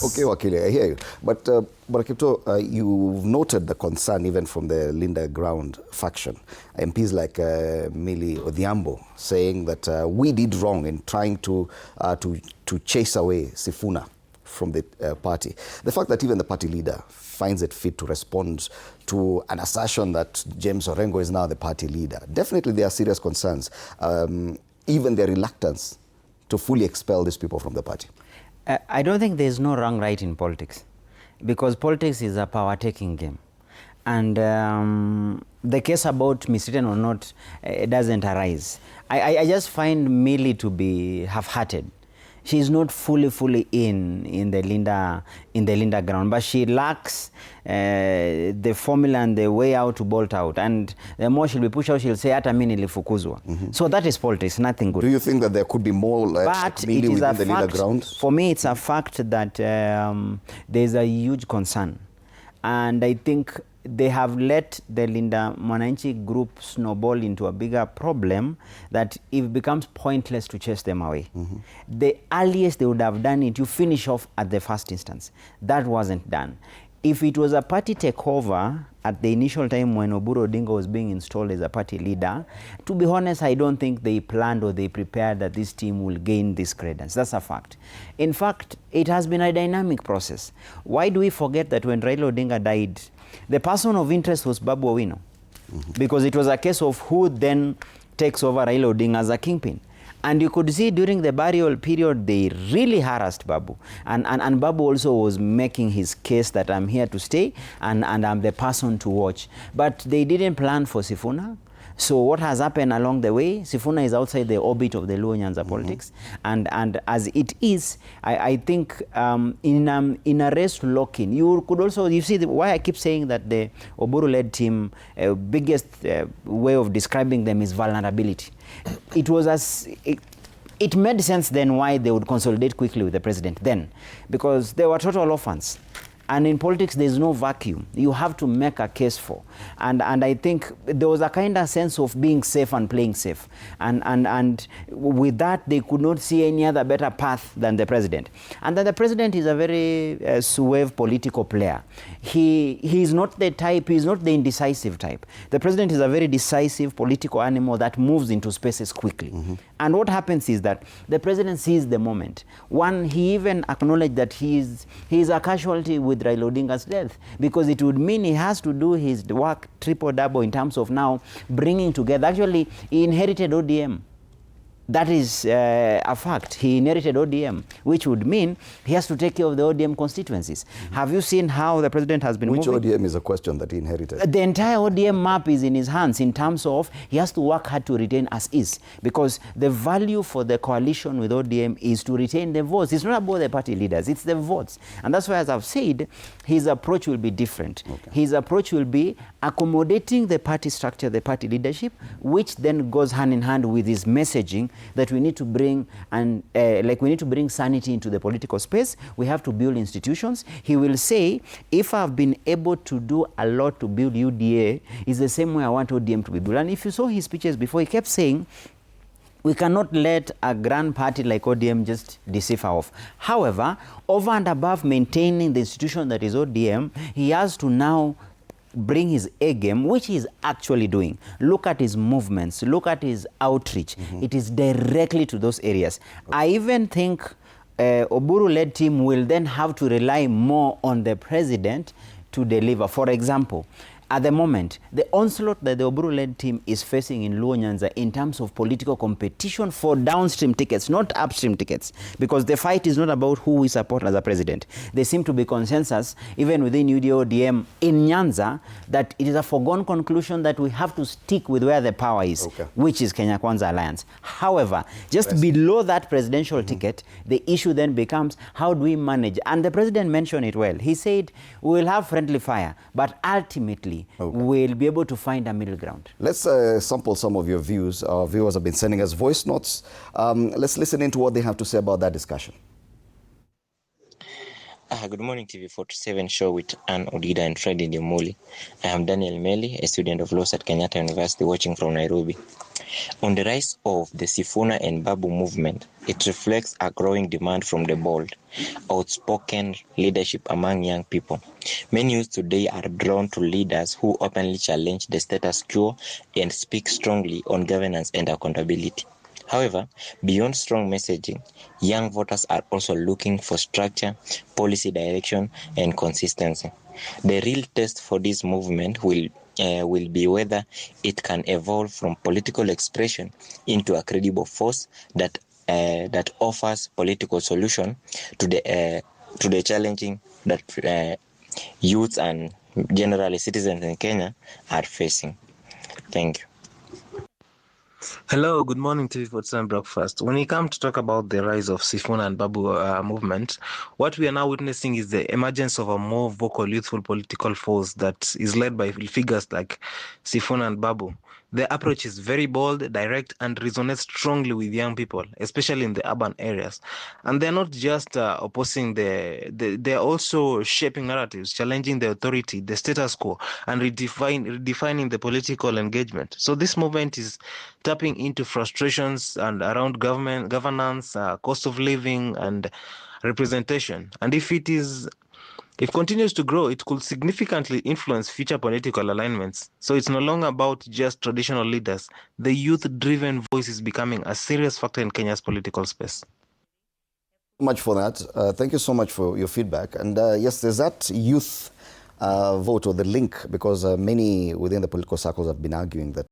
Okay, Wakili, I hear you. But Kiptoo, you've noted the concern even from the Linda Ground faction. MPs like Millie Odhiambo saying that we did wrong in trying to chase away Sifuna from the party. The fact that even the party leader finds it fit to respond to an assertion that James Orengo is now the party leader. Definitely there are serious concerns, even their reluctance to fully expel these people from the party. I don't think there's no wrong right in politics, because politics is a power-taking game. And the case about mistreated or not doesn't arise. I just find Millie to be half-hearted. She's not fully in the Linda ground, but she lacks the formula and the way out to bolt out. And the more she'll be pushed out, she'll say, "Hata mimi nilifukuzwa." So that is politics, nothing good. Do you think that there could be more but Millie it is within a the fact, Linda ground? For me, it's a fact that there's a huge concern. And I think they have let the Linda Mwananchi group snowball into a bigger problem that it becomes pointless to chase them away. The earliest they would have done it, you finish off at the first instance. That wasn't done. If it was a party takeover at the initial time when Oburu Odinga was being installed as a party leader, to be honest, I don't think they planned or they prepared that this team will gain this credence. That's a fact. In fact, it has been a dynamic process. Why do we forget that when Raila Odinga died, the person of interest was Babu Owino? Because it was a case of who then takes over Raila Odinga as a kingpin. And you could see during the burial period, they really harassed Babu. And Babu also was making his case that I'm here to stay and I'm the person to watch. But they didn't plan for Sifuna. So what has happened along the way, Sifuna is outside the orbit of the Luo Nyanza politics. And as it is, I think in a race to lock in, you could also, you see why I keep saying that the Oburu-led team, biggest way of describing them is vulnerability. It made sense then why they would consolidate quickly with the president then, because they were total orphans. And in politics, there's no vacuum. You have to make a case for. And I think there was a kind of sense of being safe and playing safe. And with that, they could not see any other better path than the president. And then the president is a very suave political player. He's not the type, he's not the indecisive type. The president is a very decisive political animal that moves into spaces quickly. And what happens is that the president sees the moment. One, he even acknowledged that he's a casualty with Raila Odinga's death, because it would mean he has to do his work triple-double in terms of now bringing together. Actually, he inherited ODM. That is a fact. He inherited ODM, which would mean he has to take care of the ODM constituencies. Have you seen how the president has been moving? Which ODM is a question that he inherited? The entire ODM map is in his hands in terms of he has to work hard to retain as is, because the value for the coalition with ODM is to retain the votes. It's not about the party leaders, it's the votes. And that's why, as I've said, his approach will be different. His approach will be accommodating the party structure, the party leadership, which then goes hand in hand with his messaging that we need to bring we need to bring sanity into the political space. We have to build institutions. He will say, if I've been able to do a lot to build UDA, it's the same way I want ODM to be built. And if you saw his speeches before, he kept saying, we cannot let a grand party like ODM just decipher off. However, over and above maintaining the institution that is ODM, he has to now bring his A game, which he's actually doing. Look at his movements, look at his outreach. It is directly to those areas. I even think Oburu-led team will then have to rely more on the president to deliver. For example, at the moment, the onslaught that the Oburu-led team is facing in Luo Nyanza in terms of political competition for downstream tickets, not upstream tickets, because the fight is not about who we support as a president. There seems to be consensus, even within UDA-ODM in Nyanza, that it is a foregone conclusion that we have to stick with where the power is, which is Kenya Kwanza Alliance. However, just below that presidential ticket, the issue then becomes, how do we manage? And the president mentioned it well. He said, we will have friendly fire, but ultimately, we'll be able to find a middle ground. Let's sample some of your views. Our viewers have been sending us voice notes. Let's listen into what they have to say about that discussion. Good morning, TV47 show with Ann Odida and Freddy Dimoli. I am Daniel Meli, a student of law at Kenyatta University, watching from Nairobi. On the rise of the Sifuna and Babu movement, it reflects a growing demand from the bold, outspoken leadership among young people. Many youth today are drawn to leaders who openly challenge the status quo and speak strongly on governance and accountability. However, beyond strong messaging, young voters are also looking for structure, policy direction, and consistency. The real test for this movement will be whether it can evolve from political expression into a credible force that offers political solution to the challenging that youths and generally citizens in Kenya are facing. Thank you. Hello, good morning to you for Sun Breakfast. When we come to talk about the rise of Sifuna and Babu movement, what we are now witnessing is the emergence of a more vocal, youthful political force that is led by figures like Sifuna and Babu. The approach is very bold, direct, and resonates strongly with young people, especially in the urban areas. And they're not just opposing they're also shaping narratives, challenging the authority, the status quo, and redefining the political engagement. So this movement is tapping into frustrations and around governance, cost of living, and representation. And if it continues to grow, it could significantly influence future political alignments. So it's no longer about just traditional leaders. The youth-driven voice is becoming a serious factor in Kenya's political space. Much for that. Thank you so much for your feedback. And yes, there's that youth vote or the link, because many within the political circles have been arguing that